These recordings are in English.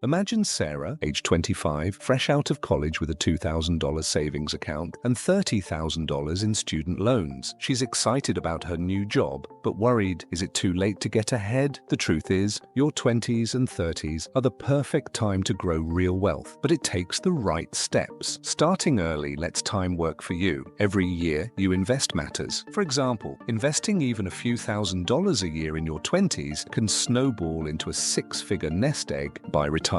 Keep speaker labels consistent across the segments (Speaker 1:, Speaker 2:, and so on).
Speaker 1: Imagine Sarah, age 25, fresh out of college with a $2,000 savings account and $30,000 in student loans. She's excited about her new job, but worried, is it too late to get ahead? The truth is, your 20s and 30s are the perfect time to grow real wealth, but it takes the right steps. Starting early lets time work for you. Every year, you invest matters. For example, investing even a few $1,000s a year in your 20s can snowball into a six-figure nest egg by retirement.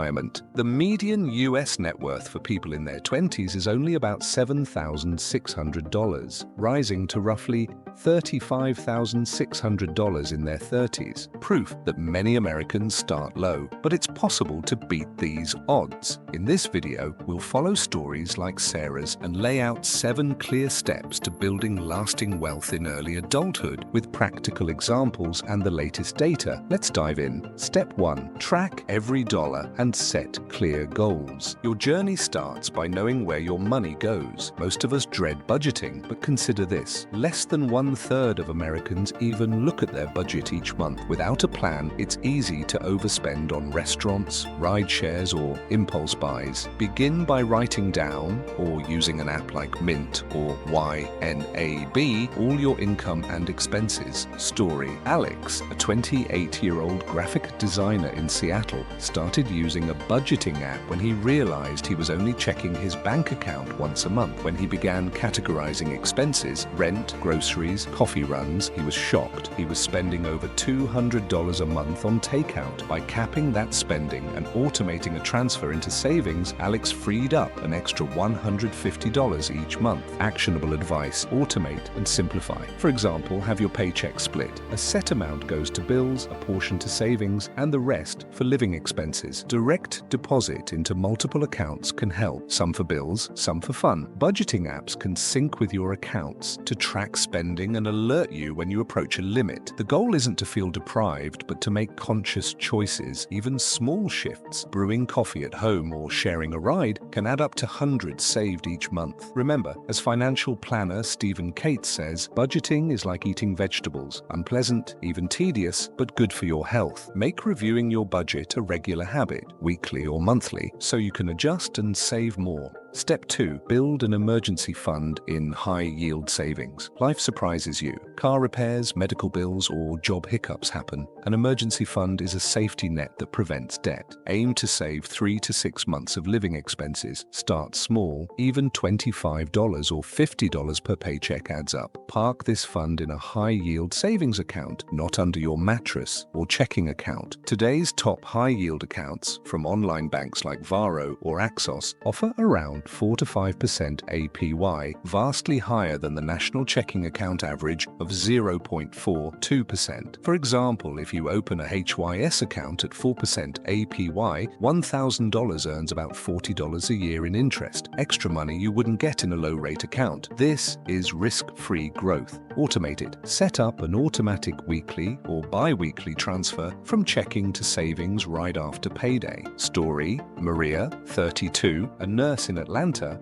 Speaker 1: The median US net worth for people in their 20s is only about $7,600, rising to roughly $35,600 in their 30s. Proof that many Americans start low, but it's possible to beat these odds. In this video, we'll follow stories like Sarah's and lay out 7 clear steps to building lasting wealth in early adulthood with practical examples and the latest data. Let's dive in. Step 1. Track every dollar and set clear goals. Your journey starts by knowing where your money goes. Most of us dread budgeting, but consider this. Less than 1/3 of Americans even look at their budget each month. Without a plan, it's easy to overspend on restaurants, ride shares, or impulse buys. Begin by writing down, or using an app like Mint or YNAB, all your income and expenses. Story. Alex, a 28-year-old graphic designer in Seattle, started using a budgeting app when he realized he was only checking his bank account once a month. When he began categorizing expenses, rent, groceries, coffee runs, he was shocked. He was spending over $200 a month on takeout. By capping that spending and automating a transfer into savings, Alex freed up an extra $150 each month. Actionable advice: automate and simplify. For example, have your paycheck split. A set amount goes to bills, a portion to savings, and the rest for living expenses. Direct deposit into multiple accounts can help, some for bills, some for fun. Budgeting apps can sync with your accounts to track spending and alert you when you approach a limit. The goal isn't to feel deprived, but to make conscious choices. Even small shifts, brewing coffee at home or sharing a ride, can add up to hundreds saved each month. Remember, as financial planner Stephen Cates says, budgeting is like eating vegetables. Unpleasant, even tedious, but good for your health. Make reviewing your budget a regular habit, weekly or monthly, so you can adjust and save more. Step 2. Build an emergency fund in high-yield savings. Life surprises you. Car repairs, medical bills, or job hiccups happen. An emergency fund is a safety net that prevents debt. Aim to save 3 to 6 months of living expenses. Start small. Even $25 or $50 per paycheck adds up. Park this fund in a high-yield savings account, not under your mattress or checking account. Today's top high-yield accounts, from online banks like Varo or Axos, offer around 4 to 5% APY, vastly higher than the national checking account average of 0.42%. For example, if you open a HYS account at 4% APY, $1,000 earns about $40 a year in interest, extra money you wouldn't get in a low-rate account. This is risk-free growth. Automate it. Set up an automatic weekly or bi-weekly transfer from checking to savings right after payday. Story: Maria, 32, a nurse in Atlanta,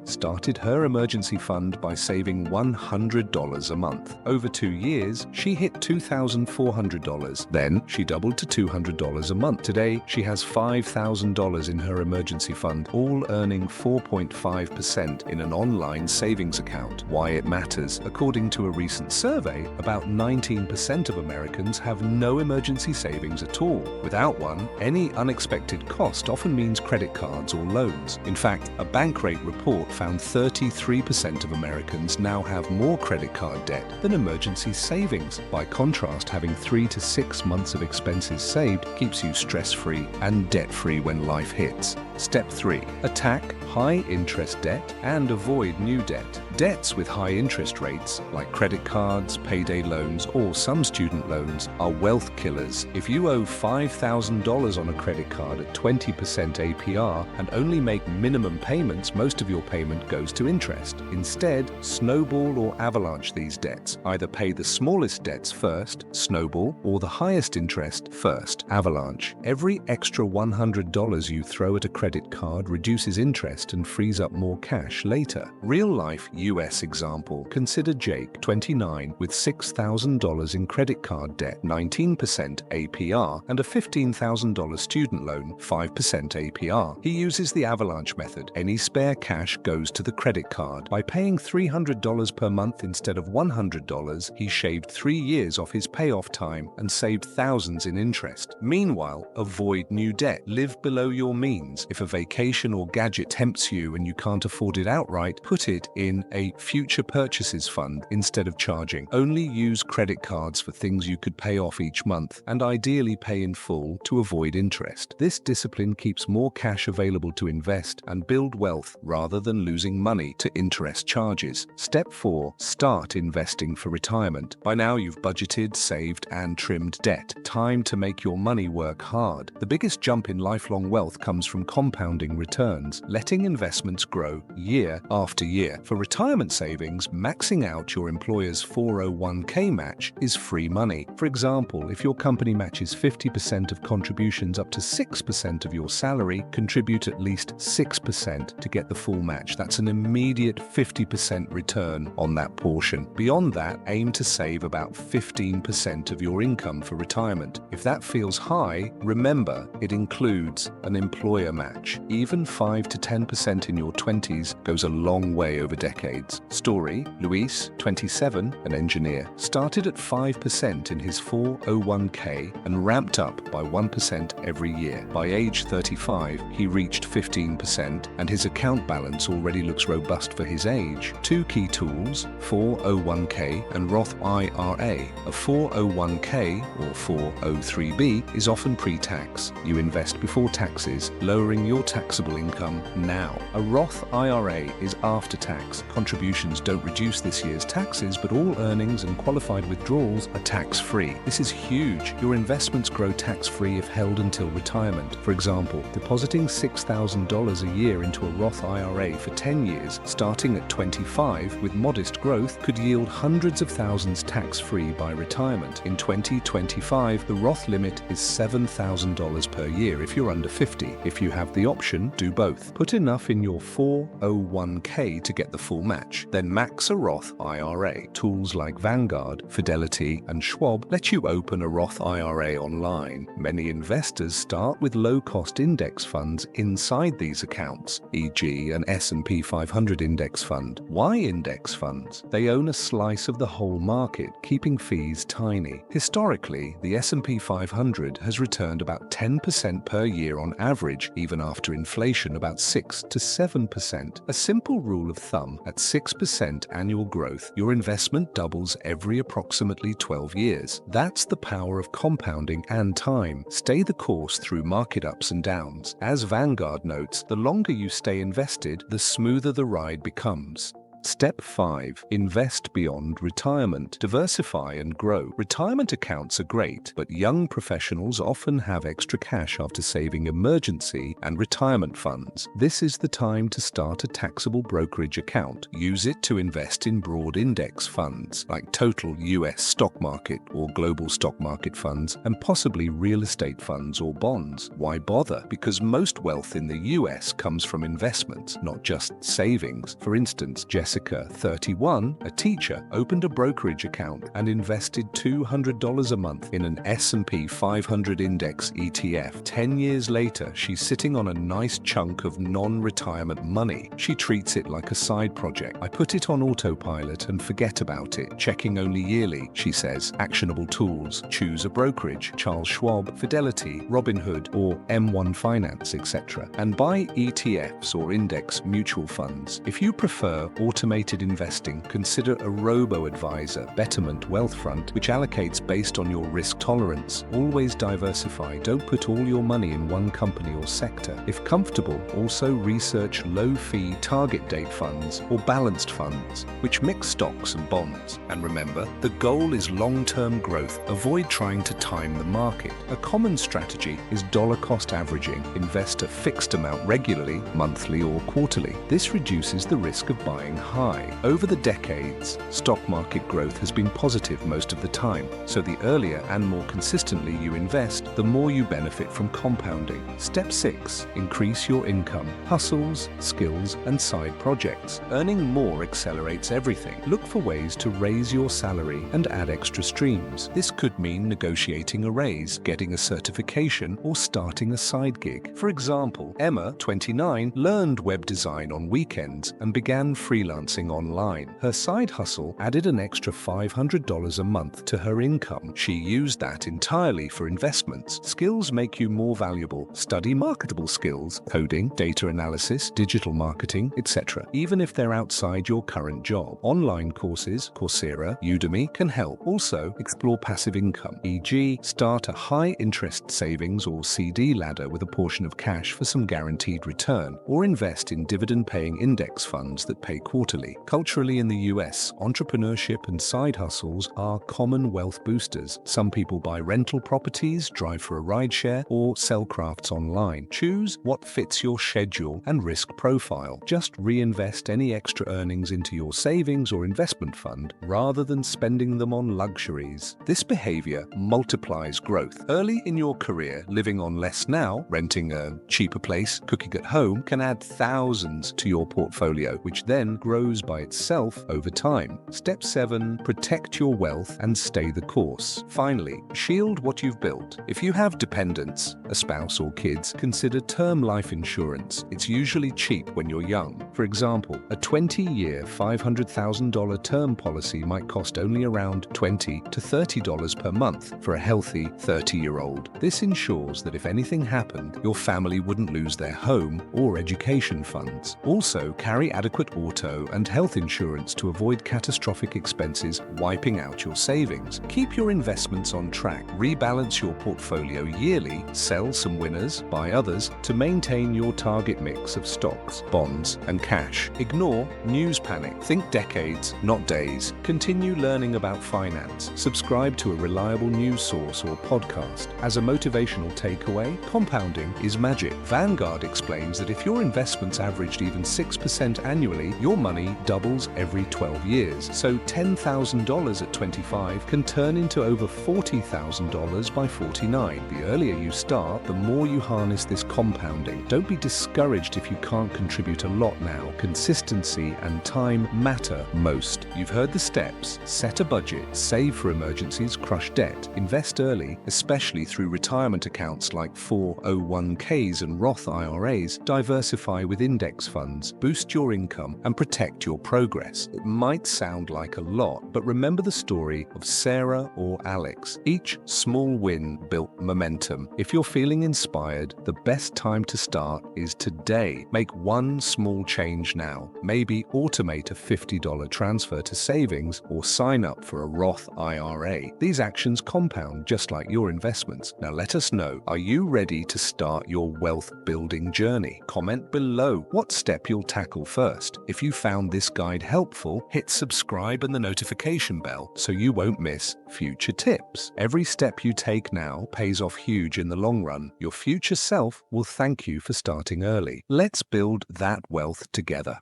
Speaker 1: started her emergency fund by saving $100 a month. Over 2 years, she hit $2,400. Then she doubled to $200 a month. Today, she has $5,000 in her emergency fund, all earning 4.5% in an online savings account. Why it matters? According to a recent survey, about 19% of Americans have no emergency savings at all. Without one, any unexpected cost often means credit cards or loans. In fact, a Bankrate report found 33% of Americans now have more credit card debt than emergency savings. By contrast, having 3 to 6 months of expenses saved keeps you stress-free and debt-free when life hits. Step 3. Attack high-interest debt and avoid new debt. Debts with high interest rates, like credit cards, payday loans, or some student loans, are wealth killers. If you owe $5,000 on a credit card at 20% APR and only make minimum payments, most of your payment goes to interest. Instead, snowball or avalanche these debts. Either pay the smallest debts first, snowball, or the highest interest first, avalanche. Every extra $100 you throw at a credit card reduces interest and frees up more cash later. Real-life US example, consider Jake, 29, with $6,000 in credit card debt, 19% APR, and a $15,000 student loan, 5% APR. He uses the avalanche method. Any spare cash goes to the credit card. By paying $300 per month instead of $100, he shaved 3 years off his payoff time and saved thousands in interest. Meanwhile, avoid new debt. Live below your means. If a vacation or gadget tempts you and you can't afford it outright, put it in a future purchases fund instead of charging. Only use credit cards for things you could pay off each month, and ideally pay in full to avoid interest. This discipline keeps more cash available to invest and build wealth rather than losing money to interest charges. Step 4. Start investing for retirement. By now you've budgeted, saved, and trimmed debt. Time to make your money work hard. The biggest jump in lifelong wealth comes from compounding returns, letting investments grow year after year. For retirement savings, maxing out your employer's 401k match is free money. For example, if your company matches 50% of contributions up to 6% of your salary, contribute at least 6% to get the full match. That's an immediate 50% return on that portion. Beyond that, aim to save about 15% of your income for retirement. If that feels high, remember it includes an employer match. Even 5 to 10% in your 20s goes a long way over decades. Story: Luis, 27, an engineer, started at 5% in his 401k and ramped up by 1% every year. By age 35, he reached 15%, and his account balance already looks robust for his age. 2 key tools: 401k and Roth IRA. A 401k or 403b is often pre-tax. You invest before taxes, lowering your taxable income now. A Roth IRA is after tax. Contributions don't reduce this year's taxes, but all earnings and qualified withdrawals are tax-free. This is huge. Your investments grow tax-free if held until retirement. For example, depositing $6,000 a year into a Roth IRA for 10 years, starting at 25 with modest growth, could yield hundreds of thousands tax-free by retirement. In 2025, the Roth limit is $7,000 per year if you're under 50. If you have the option, do both. Put enough in your 401k to get the full match. Then max a Roth IRA. Tools like Vanguard, Fidelity, and Schwab let you open a Roth IRA online. Many investors start with low-cost index funds inside these accounts, e.g. an S&P 500 index fund. Why index funds? They own a slice of the whole market, keeping fees tiny. Historically, the S&P 500 has returned about 10% per year on average, even after inflation about 6 to 7%. A simple rule of thumb: at 6% annual growth, your investment doubles every approximately 12 years. That's the power of compounding and time. Stay the course through market ups and downs. As Vanguard notes, the longer you stay invested, the smoother the ride becomes. Step 5. Invest beyond retirement. Diversify and grow. Retirement accounts are great, but young professionals often have extra cash after saving emergency and retirement funds. This is the time to start a taxable brokerage account. Use it to invest in broad index funds, like total US stock market or global stock market funds, and possibly real estate funds or bonds. Why bother? Because most wealth in the US comes from investments, not just savings. For instance, Jessica, 31, a teacher, opened a brokerage account and invested $200 a month in an S&P 500 index ETF. 10 years later, she's sitting on a nice chunk of non-retirement money. She treats it like a side project. I put it on autopilot and forget about it, checking only yearly, she says. Actionable tools: choose a brokerage, Charles Schwab, Fidelity, Robinhood, or M1 Finance, etc. And buy ETFs or index mutual funds. If you prefer automated investing, consider a robo-advisor, Betterment Wealthfront, which allocates based on your risk tolerance. Always diversify. Don't put all your money in one company or sector. If comfortable, also research low-fee target date funds or balanced funds, which mix stocks and bonds. And remember, the goal is long-term growth. Avoid trying to time the market. A common strategy is dollar cost averaging. Invest a fixed amount regularly, monthly or quarterly. This reduces the risk of buying high. Over the decades, stock market growth has been positive most of the time, so the earlier and more consistently you invest, the more you benefit from compounding. Step 6. Increase your income. Hustles, skills, and side projects. Earning more accelerates everything. Look for ways to raise your salary and add extra streams. This could mean negotiating a raise, getting a certification, or starting a side gig. For example, Emma, 29, learned web design on weekends and began freelancing online. Her side hustle added an extra $500 a month to her income. She used that entirely for investments. Skills make you more valuable. Study marketable skills, coding, data analysis, digital marketing, etc., even if they're outside your current job. Online courses, Coursera, Udemy can help. Also, explore passive income, e.g., start a high-interest savings or CD ladder with a portion of cash for some guaranteed return, or invest in dividend-paying index funds that pay quarterly. Culturally in the US, entrepreneurship and side hustles are common wealth boosters. Some people buy rental properties, drive for a rideshare, or sell crafts online. Choose what fits your schedule and risk profile. Just reinvest any extra earnings into your savings or investment fund rather than spending them on luxuries. This behavior multiplies growth. Early in your career, living on less now, renting a cheaper place, cooking at home, can add thousands to your portfolio, which then grows by itself over time. Step 7. Protect your wealth and stay the course. Finally, shield what you've built. If you have dependents, a spouse or kids, consider term life insurance. It's usually cheap when you're young. For example, a 20-year $500,000 term policy might cost only around $20 to $30 per month for a healthy 30-year-old. This ensures that if anything happened, your family wouldn't lose their home or education funds. Also, carry adequate auto and health insurance to avoid catastrophic expenses wiping out your savings. Keep your investments on track. Rebalance your portfolio yearly, sell some winners, buy others to maintain your target mix of stocks, bonds, and cash. Ignore news panic. Think decades, not days. Continue learning about finance. Subscribe to a reliable news source or podcast. As a motivational takeaway, compounding is magic. Vanguard explains that if your investments averaged even 6% annually, your money doubles every 12 years. So $10,000 at 25 can turn into over $40,000 by 49. The earlier you start, the more you harness this compounding. Don't be discouraged if you can't contribute a lot now. Consistency and time matter most. You've heard the steps. Set a budget, save for emergencies, crush debt, invest early, especially through retirement accounts like 401ks and Roth IRAs, diversify with index funds, boost your income, and protect your progress. It might sound like a lot, but remember the story of Sarah or Alex. Each small win built momentum. If you're feeling inspired, the best time to start is today. Make one small change now. Maybe automate a $50 transfer to savings or sign up for a Roth IRA. These actions compound just like your investments. Now let us know, are you ready to start your wealth building journey? Comment below what step you'll tackle first. If you found this guide helpful, hit subscribe and the notification bell so you won't miss future tips. Every step you take now pays off huge in the long run. Your future self will thank you for starting early. Let's build that wealth together.